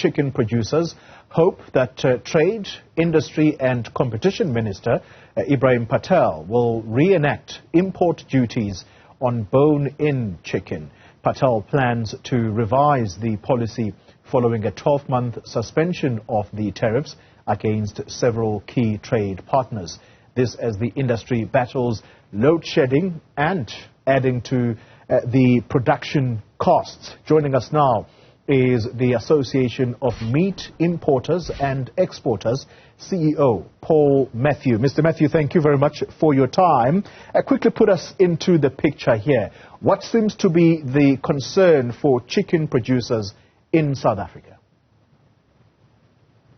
chicken producers hope that Trade, Industry and Competition Minister Ebrahim Patel will re-enact import duties on bone-in chicken. Patel plans to revise the policy following a 12-month suspension of the tariffs against several key trade partners. This as the industry battles load shedding and adding to the production costs. Joining us now is the Association of Meat Importers and Exporters, CEO Paul Matthew. Mr. Matthew, thank you very much for your time. Quickly put us into the picture here. What seems to be the concern for chicken producers in South Africa?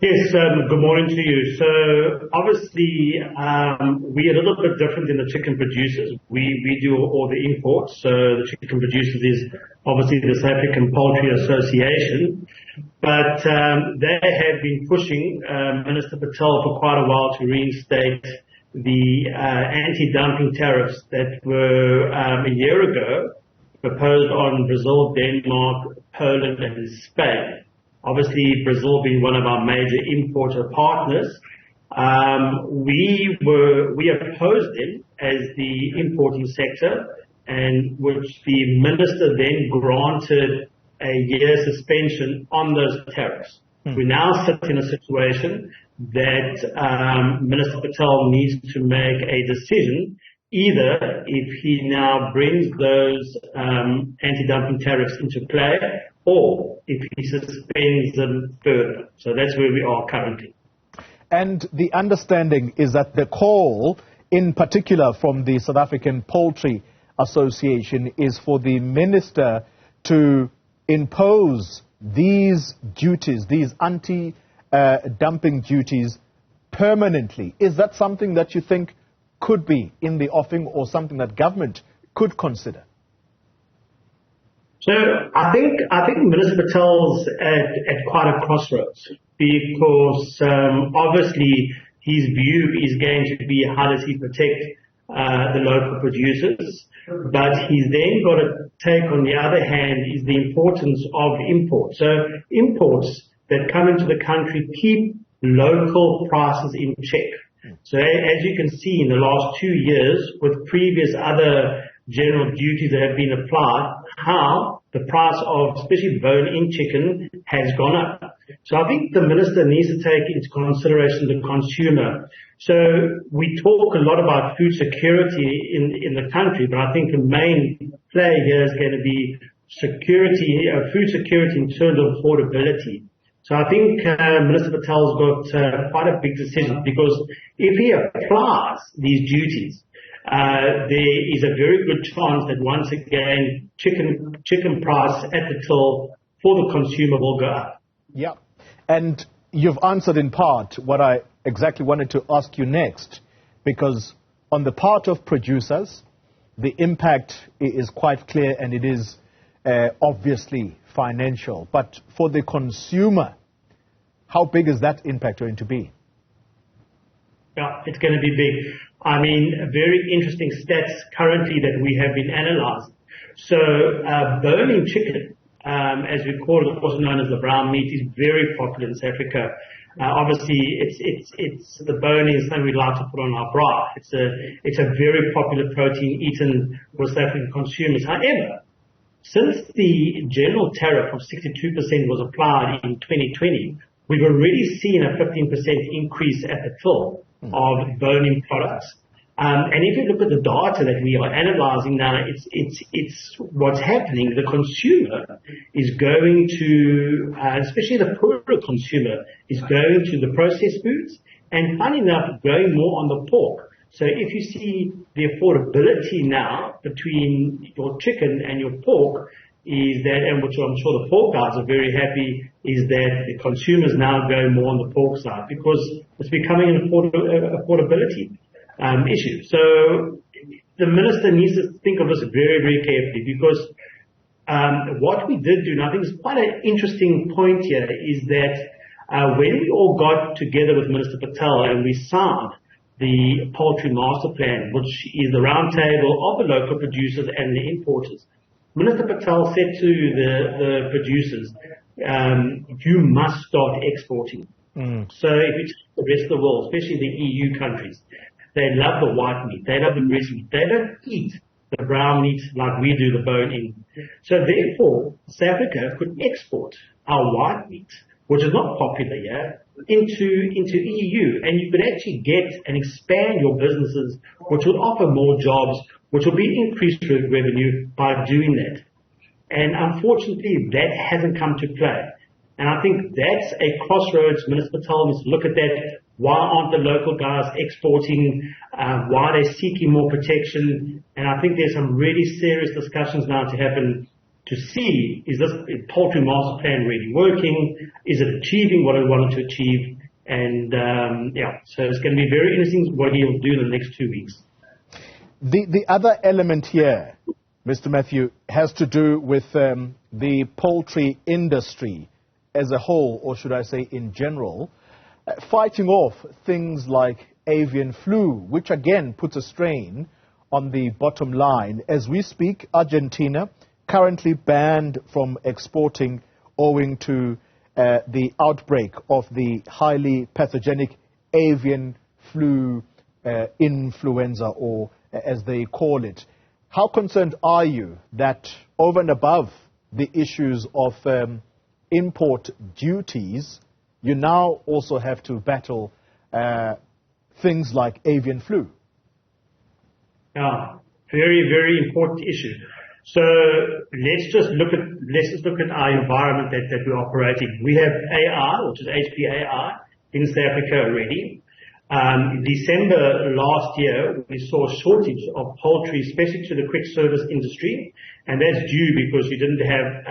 Yes, good morning to you. So obviously we're a little bit different than the chicken producers. We do all the imports. So the chicken producers is obviously the South African Poultry Association. But they have been pushing Minister Patel for quite a while to reinstate the anti-dumping tariffs that were a year ago proposed on Brazil, Denmark, Poland and Spain. Obviously, Brazil being one of our major importer partners, we opposed them as the importing sector, and which the minister then granted a year suspension on those tariffs. We now sit in a situation that Minister Patel needs to make a decision, either if he now brings those anti-dumping tariffs into play or if he suspends them further. So that's where we are currently. And the understanding is that the call, in particular from the South African Poultry Association, is for the minister to impose these duties, these anti-dumping duties permanently. Is that something that you think could be in the offing or something that government could consider? So I think Minister Patel's at quite a crossroads, because obviously his view is going to be how does he protect the local producers, but he's then got to take on the other hand is the importance of imports. So imports that come into the country keep local prices in check. So as you can see in the last 2 years with previous other general duties that have been applied, how the price of especially bone-in chicken has gone up. So I think the minister needs to take into consideration the consumer. So we talk a lot about food security in the country, but I think the main play here is going to be security, food security in terms of affordability. So I think Minister Patel's got quite a big decision, because if he applies these duties, there is a very good chance that once again chicken price at the till for the consumer will go up. Yeah, and you've answered in part what I exactly wanted to ask you next, because on the part of producers, the impact is quite clear and it is obviously financial. But for the consumer, how big is that impact going to be? Yeah, it's going to be big. I mean, very interesting stats currently that we have been analyzing. So bone-in chicken, as we call it, also known as the brown meat, is very popular in South Africa. Obviously, it's the bone is something we like to put on our bra. It's a very popular protein eaten with South African consumers. However, since the general tariff of 62% was applied in 2020, we've already seen a 15% increase at the till of bone-in products. And if you look at the data that we are analyzing now, it's what's happening. The consumer is going to, especially the poorer consumer, is going to the processed foods, and funny enough, going more on the pork. So if you see the affordability now between your chicken and your pork, is that, and which I'm sure the pork guys are very happy, is that the consumers now go more on the pork side, because it's becoming an affordability issue. So the minister needs to think of this very, very carefully, because what we did do, and I think it's quite an interesting point here, is that when we all got together with Minister Patel and we signed the Poultry Master Plan, which is the roundtable of the local producers and the importers, Minister Patel said to the producers you must start exporting. So if you take the rest of the world, especially the EU countries, they love the white meat, they love the breast meat, they don't eat the brown meat like we do, the bone-in. So therefore, South Africa could export our white meat, which is not popular here, into EU, and you could actually get and expand your businesses, which will offer more jobs, which will be increased revenue by doing that. And unfortunately, that hasn't come to play. And I think that's a crossroads. Minister Patel needs to look at that. Why aren't the local guys exporting? Why are they seeking more protection? And I think there's some really serious discussions now to happen to see, is this poultry master plan really working? Is it achieving what it wanted to achieve? And so it's going to be very interesting what he will do in the next 2 weeks. The other element here, Mr. Matthew, has to do with the poultry industry as a whole, or should I say in general, fighting off things like avian flu, which again puts a strain on the bottom line. As we speak, Argentina currently banned from exporting owing to the outbreak of the highly pathogenic avian flu influenza, or as they call it. How concerned are you that over and above the issues of import duties, you now also have to battle things like avian flu? Yeah, very, very important issue. So let's just look at our environment that we're operating. We have AR, which is HPAR, in South Africa already. December last year, we saw a shortage of poultry, especially to the quick service industry, and that's due because you didn't have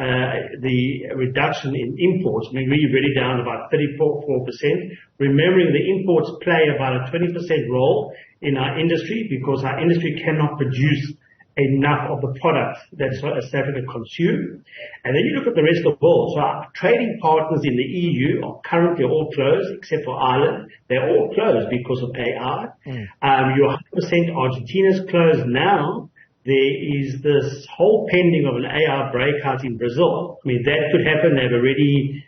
the reduction in imports. I mean, we're really down about 34%. Remembering the imports play about a 20% role in our industry because our industry cannot produce enough of the product that South Africa consume. And then you look at the rest of the world. So our trading partners in the EU are currently all closed, except for Ireland. They're all closed because of AR. You're 100% Argentina's closed now. There is this whole pending of an AR breakout in Brazil. I mean, that could happen. They've already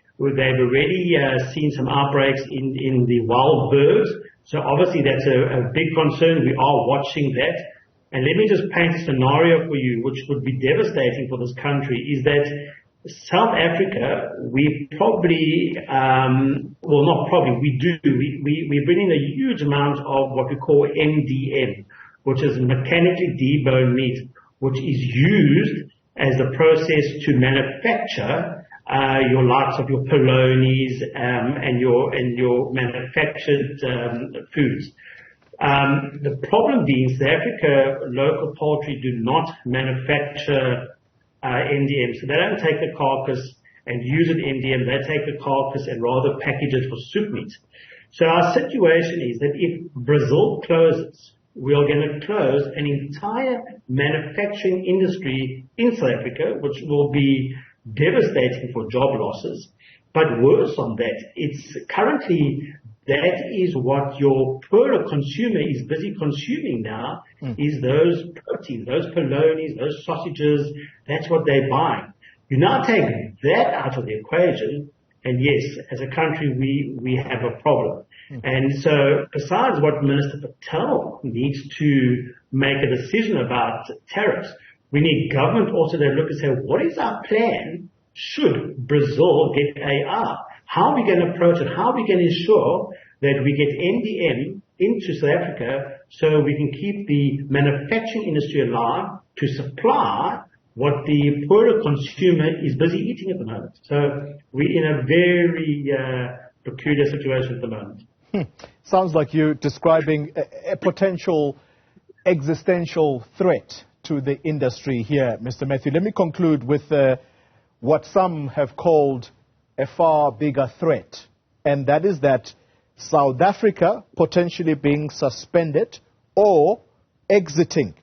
seen some outbreaks in the wild birds. So obviously that's a big concern. We are watching that. And let me just paint a scenario for you, which would be devastating for this country, is that South Africa, we probably, we bring in a huge amount of what we call MDM, which is mechanically deboned meat, which is used as the process to manufacture your likes of your polonies and your manufactured foods. The problem being South Africa local poultry do not manufacture MDM. So they don't take the carcass and use it MDM. They take the carcass and rather package it for soup meat. So our situation is that if Brazil closes, we are going to close an entire manufacturing industry in South Africa, which will be devastating for job losses. But worse on that, it's currently that is what your poorer consumer is busy consuming now, is those proteins, those polonies, those sausages. That's what they're buying. You now take that out of the equation, and yes, as a country, we have a problem. And so besides what Minister Patel needs to make a decision about tariffs, we need government also to look and say, what is our plan should Brazil get AR? How are we going to approach it? How are we going to ensure that we get MDM into South Africa so we can keep the manufacturing industry alive to supply what the poorer consumer is busy eating at the moment? So we're in a very peculiar situation at the moment. Sounds like you're describing a potential existential threat to the industry here, Mr. Matthew. Let me conclude with what some have called a far bigger threat, and that is that South Africa potentially being suspended or exiting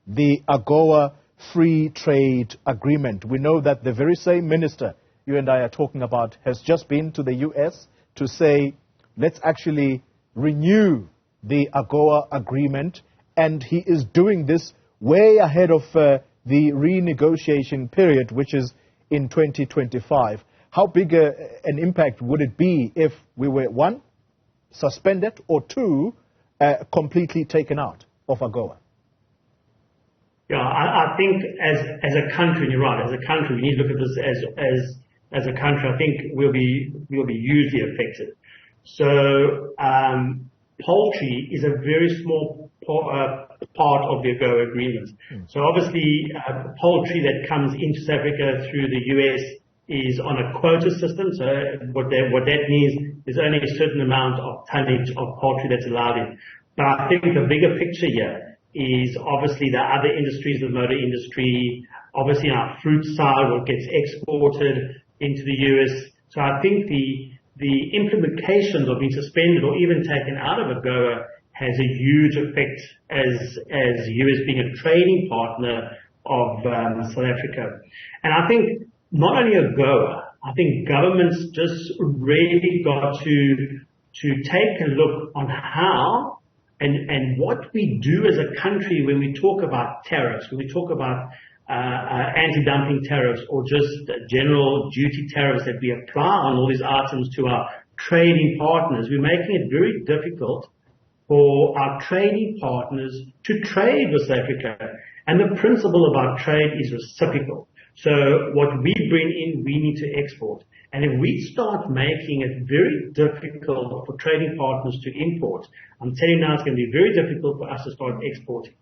the AGOA free trade agreement. We know that the very same minister you and I are talking about has just been to the US to say, let's actually renew the AGOA agreement, and he is doing this way ahead of the renegotiation period, which is in 2025. how big an impact would it be if we were, one, suspended, or two, completely taken out of AGOA? Yeah, I think as a country, and you're right, as a country, we need to look at this as a country. I think we'll be hugely affected. So poultry is a very small part of the AGOA agreement. So obviously, poultry that comes into South Africa through the US is on a quota system. So what that means is only a certain amount of tonnage of poultry that's allowed in. But I think the bigger picture here is obviously the other industries, the motor industry, obviously our fruit side, what gets exported into the US. So I think the implications of being suspended or even taken out of AGOA has a huge effect as US being a trading partner of South Africa. And I think not only AGOA, I think governments just really got to take a look on how and what we do as a country when we talk about tariffs, when we talk about anti-dumping tariffs or just general duty tariffs that we apply on all these items to our trading partners. We're making it very difficult for our trading partners to trade with South Africa. And the principle about trade is reciprocal. So what we bring in, we need to export. And if we start making it very difficult for trading partners to import, I'm telling you now it's going to be very difficult for us to start exporting.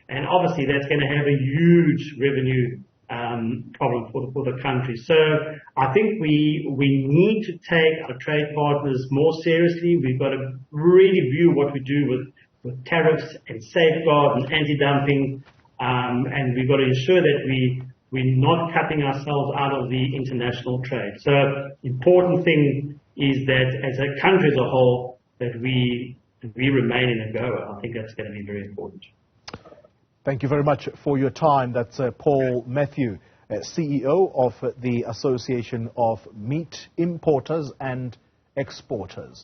And obviously that's going to have a huge revenue problem for the country. So I think we need to take our trade partners more seriously. We've got to really view what we do with tariffs and safeguards and anti-dumping, and we've got to ensure that we're not cutting ourselves out of the international trade. So important thing is that as a country as a whole, that we remain in AGOA. I think that's going to be very important. Thank you very much for your time. That's Paul Matthew, CEO of the Association of Meat Importers and Exporters.